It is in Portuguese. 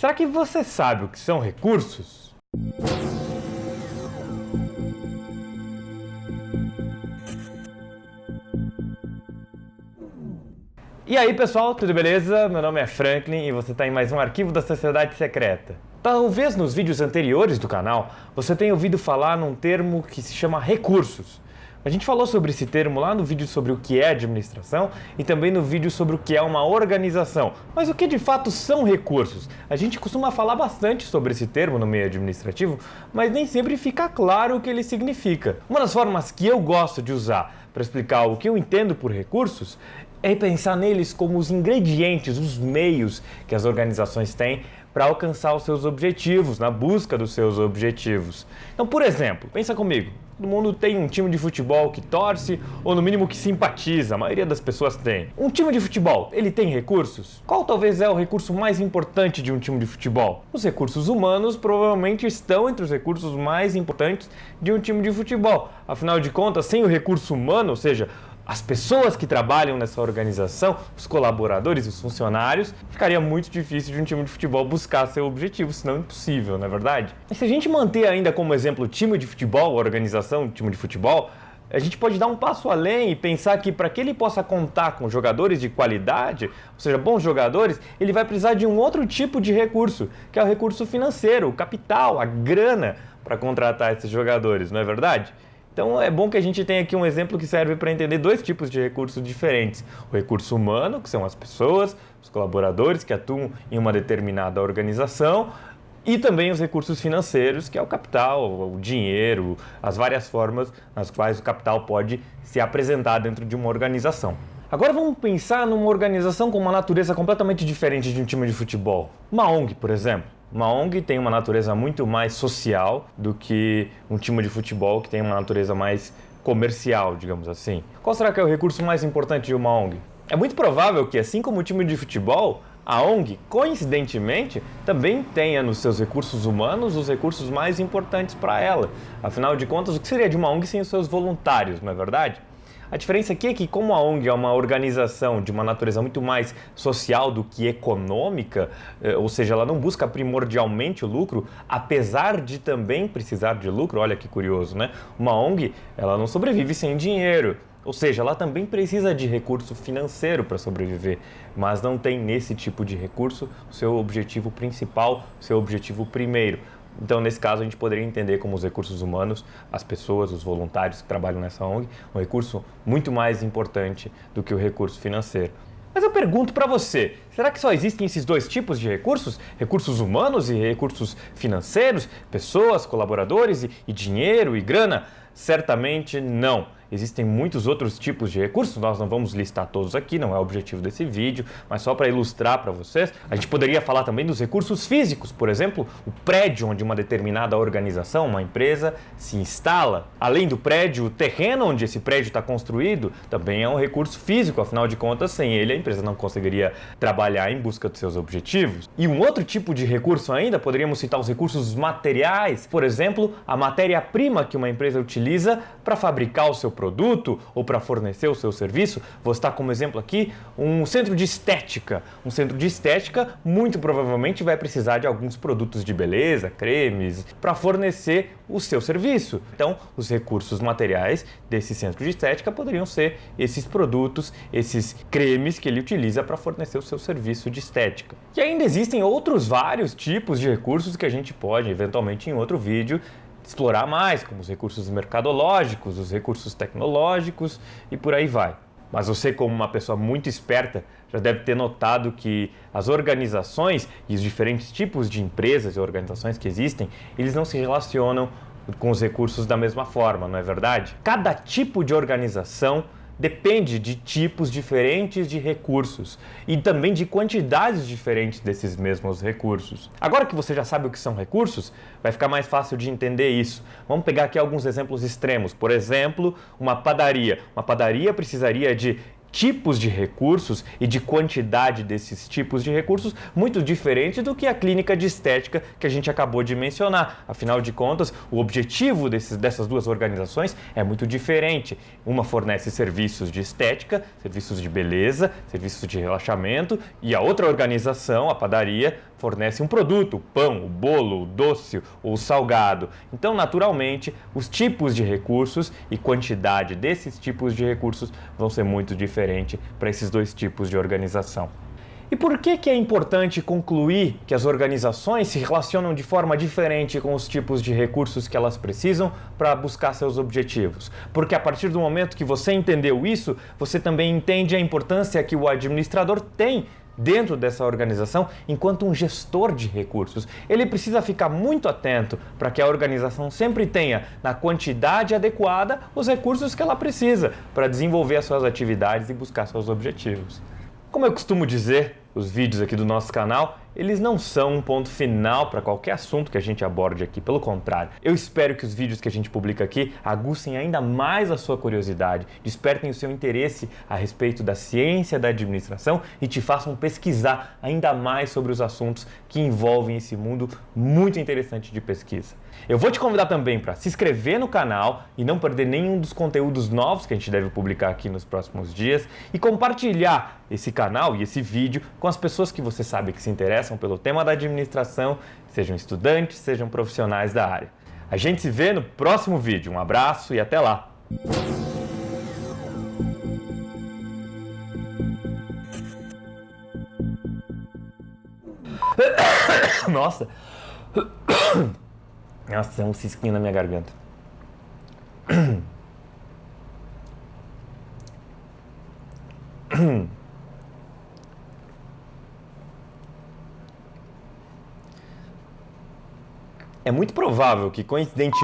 Será que você sabe o que são recursos? E aí pessoal, tudo beleza? Meu nome é Franklin e você está em mais um arquivo da Sociedade Secreta. Talvez nos vídeos anteriores do canal você tenha ouvido falar num termo que se chama recursos. A gente falou sobre esse termo lá no vídeo sobre o que é administração e também no vídeo sobre o que é uma organização. Mas o que de fato são recursos? A gente costuma falar bastante sobre esse termo no meio administrativo, mas nem sempre fica claro o que ele significa. Uma das formas que eu gosto de usar para explicar o que eu entendo por recursos é pensar neles como os ingredientes, os meios que as organizações têm para alcançar os seus objetivos, na busca dos seus objetivos. Então, por exemplo, pensa comigo, todo mundo tem um time de futebol que torce ou no mínimo que simpatiza, a maioria das pessoas tem. Um time de futebol, ele tem recursos? Qual talvez é o recurso mais importante de um time de futebol? Os recursos humanos provavelmente estão entre os recursos mais importantes de um time de futebol. Afinal de contas, sem o recurso humano, ou seja, as pessoas que trabalham nessa organização, os colaboradores, os funcionários, ficaria muito difícil de um time de futebol buscar seu objetivo, senão impossível, não é verdade? E se a gente manter ainda como exemplo o time de futebol, a organização do time de futebol, a gente pode dar um passo além e pensar que para que ele possa contar com jogadores de qualidade, ou seja, bons jogadores, ele vai precisar de um outro tipo de recurso, que é o recurso financeiro, o capital, a grana para contratar esses jogadores, não é verdade? Então é bom que a gente tenha aqui um exemplo que serve para entender dois tipos de recursos diferentes. O recurso humano, que são as pessoas, os colaboradores que atuam em uma determinada organização, e também os recursos financeiros, que é o capital, o dinheiro, as várias formas nas quais o capital pode se apresentar dentro de uma organização. Agora vamos pensar numa organização com uma natureza completamente diferente de um time de futebol. Uma ONG, por exemplo. Uma ONG tem uma natureza muito mais social do que um time de futebol que tem uma natureza mais comercial, digamos assim. Qual será que é o recurso mais importante de uma ONG? É muito provável que, assim como o time de futebol, a ONG, coincidentemente, também tenha nos seus recursos humanos os recursos mais importantes para ela. Afinal de contas, o que seria de uma ONG sem os seus voluntários, não é verdade? A diferença aqui é que, como a ONG é uma organização de uma natureza muito mais social do que econômica, ou seja, ela não busca primordialmente o lucro, apesar de também precisar de lucro, olha que curioso, né? Uma ONG, ela não sobrevive sem dinheiro, ou seja, ela também precisa de recurso financeiro para sobreviver, mas não tem nesse tipo de recurso o seu objetivo principal, o seu objetivo primeiro. Então, nesse caso, a gente poderia entender como os recursos humanos, as pessoas, os voluntários que trabalham nessa ONG, um recurso muito mais importante do que o recurso financeiro. Mas eu pergunto para você, será que só existem esses dois tipos de recursos? Recursos humanos e recursos financeiros? Pessoas, colaboradores e dinheiro e grana? Certamente não. Existem muitos outros tipos de recursos, nós não vamos listar todos aqui, não é o objetivo desse vídeo, mas só para ilustrar para vocês, a gente poderia falar também dos recursos físicos, por exemplo, o prédio onde uma determinada organização, uma empresa, se instala. Além do prédio, o terreno onde esse prédio está construído também é um recurso físico, afinal de contas, sem ele a empresa não conseguiria trabalhar em busca dos seus objetivos. E um outro tipo de recurso ainda, poderíamos citar os recursos materiais, por exemplo, a matéria-prima que uma empresa utiliza para fabricar o seu produto ou para fornecer o seu serviço. Vou citar como exemplo aqui um centro de estética. Um centro de estética muito provavelmente vai precisar de alguns produtos de beleza, cremes, para fornecer o seu serviço. Então, os recursos materiais desse centro de estética poderiam ser esses produtos, esses cremes que ele utiliza para fornecer o seu serviço de estética. E ainda existem outros vários tipos de recursos que a gente pode, eventualmente em outro vídeo, explorar mais, como os recursos mercadológicos, os recursos tecnológicos e por aí vai. Mas você, como uma pessoa muito esperta, já deve ter notado que as organizações e os diferentes tipos de empresas e organizações que existem, eles não se relacionam com os recursos da mesma forma, não é verdade? Cada tipo de organização depende de tipos diferentes de recursos e também de quantidades diferentes desses mesmos recursos. Agora que você já sabe o que são recursos, vai ficar mais fácil de entender isso. Vamos pegar aqui alguns exemplos extremos. Por exemplo, uma padaria. Uma padaria precisaria de tipos de recursos e de quantidade desses tipos de recursos muito diferente do que a clínica de estética que a gente acabou de mencionar. Afinal de contas, o objetivo dessas duas organizações é muito diferente. Uma fornece serviços de estética, serviços de beleza, serviços de relaxamento, e a outra organização, a padaria, fornece um produto, o pão, o bolo, o doce ou o salgado. Então, naturalmente, os tipos de recursos e quantidade desses tipos de recursos vão ser muito diferentes para esses dois tipos de organização. E por que é importante concluir que as organizações se relacionam de forma diferente com os tipos de recursos que elas precisam para buscar seus objetivos? Porque a partir do momento que você entendeu isso, você também entende a importância que o administrador tem dentro dessa organização enquanto um gestor de recursos. Ele precisa ficar muito atento para que a organização sempre tenha, na quantidade adequada, os recursos que ela precisa para desenvolver as suas atividades e buscar seus objetivos. Como eu costumo dizer, os vídeos aqui do nosso canal, eles não são um ponto final para qualquer assunto que a gente aborde aqui, pelo contrário. Eu espero que os vídeos que a gente publica aqui aguçem ainda mais a sua curiosidade, despertem o seu interesse a respeito da ciência da administração e te façam pesquisar ainda mais sobre os assuntos que envolvem esse mundo muito interessante de pesquisa. Eu vou te convidar também para se inscrever no canal e não perder nenhum dos conteúdos novos que a gente deve publicar aqui nos próximos dias e compartilhar esse canal e esse vídeo com as pessoas que você sabe que se interessam pelo tema da administração, sejam estudantes, sejam profissionais da área. A gente se vê no próximo vídeo. Um abraço e até lá! Nossa! Nossa, é um cisquinho na minha garganta. É muito provável que, coincidentemente,